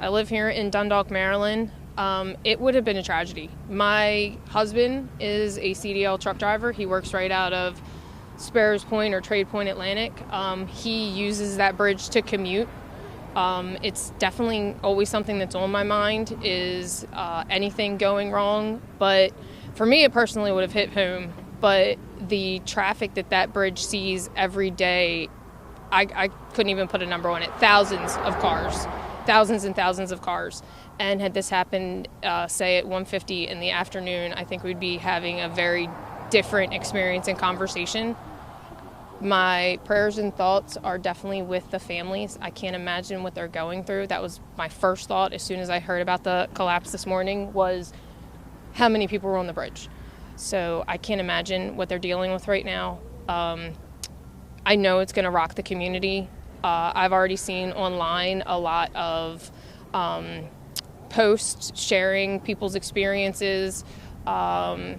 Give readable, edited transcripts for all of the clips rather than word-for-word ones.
I live here in Dundalk, Maryland. It would have been a tragedy. My husband is a CDL truck driver. He works right out of Sparrows Point or Trade Point Atlantic. He uses that bridge to commute. It's definitely always something that's on my mind is anything going wrong. But for me, it personally would have hit home. But the traffic that bridge sees every day, I couldn't even put a number on it. Thousands of cars, thousands and thousands of cars. And had this happened, say at 1:50 in the afternoon, I think we'd be having a very different experience and conversation. My prayers and thoughts are definitely with the families. I can't imagine what they're going through. That was my first thought as soon as I heard about the collapse this morning was how many people were on the bridge. So I can't imagine what they're dealing with right now. I know it's going to rock the community. I've already seen online a lot of posts sharing people's experiences. The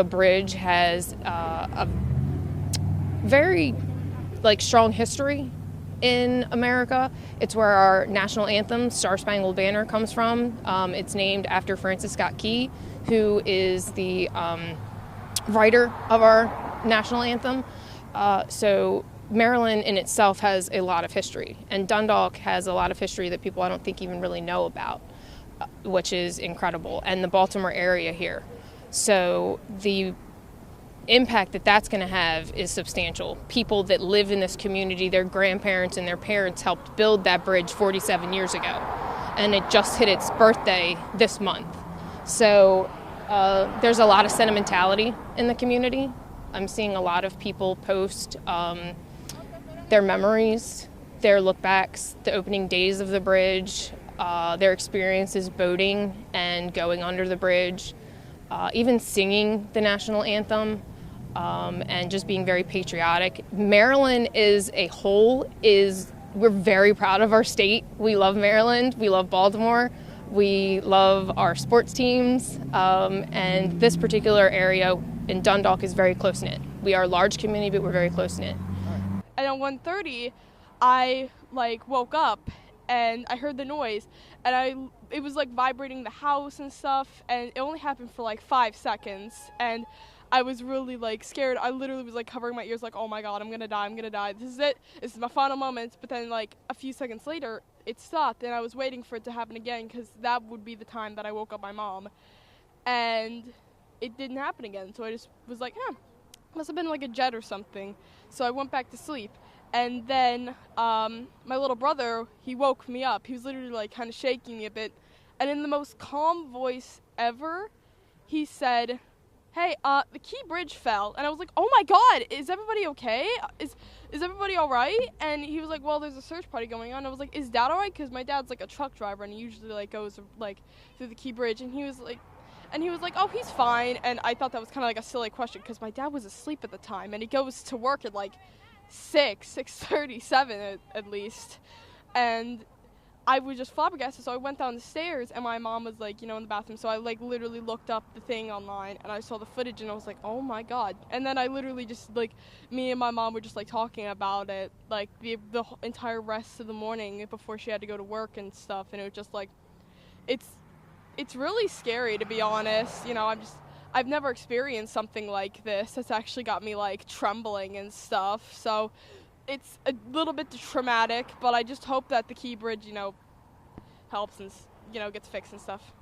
bridge has a very strong history in America. It's where our national anthem, Star Spangled Banner, comes from. It's named after Francis Scott Key, who is the writer of our national anthem. So Maryland in itself has a lot of history, and Dundalk has a lot of history that people I don't think even really know about, which is incredible, and the Baltimore area here. So the impact that's going to have is substantial. People that live in this community, their grandparents and their parents helped build that bridge 47 years ago, and it just hit its birthday this month. So there's a lot of sentimentality in the community. I'm seeing a lot of people post their memories, their look-backs, the opening days of the bridge, their experiences boating and going under the bridge, even singing the national anthem, and just being very patriotic. Maryland as a whole we're very proud of our state. We love Maryland. We love Baltimore. We love our sports teams, and this particular area in Dundalk is very close-knit. We are a large community, but we're very close-knit. And at 1:30, I woke up and I heard the noise, and it was vibrating the house and stuff, and it only happened for 5 seconds, and I was really scared. I literally was covering my ears oh my God, I'm gonna die, this is it, this is my final moments. But then a few seconds later it stopped, and I was waiting for it to happen again because that would be the time that I woke up my mom, and it didn't happen again. So I just was must have been a jet or something. So I went back to sleep, and then my little brother, he woke me up. He was literally kind of shaking me a bit, and in the most calm voice ever, he said, "Hey, the Key Bridge fell." And I was like, "Oh my God, is everybody okay? Is everybody all right?" And he was like, "Well, there's a search party going on." I was like, "Is Dad all right?" Because my dad's a truck driver, and he usually goes through the Key Bridge. And he was like, "Oh, he's fine." And I thought that was kind of a silly question because my dad was asleep at the time, and he goes to work at 6:37 at least. And I was just flabbergasted, so I went down the stairs, and my mom was in the bathroom. So I literally looked up the thing online, and I saw the footage, and I was like, "Oh my God!" And then I literally just me and my mom were just talking about it the entire rest of the morning before she had to go to work and stuff. And it was just it's really scary, to be honest. I've never experienced something like this. It's actually got me trembling and stuff. So it's a little bit traumatic, but I just hope that the Key Bridge, helps and, gets fixed and stuff.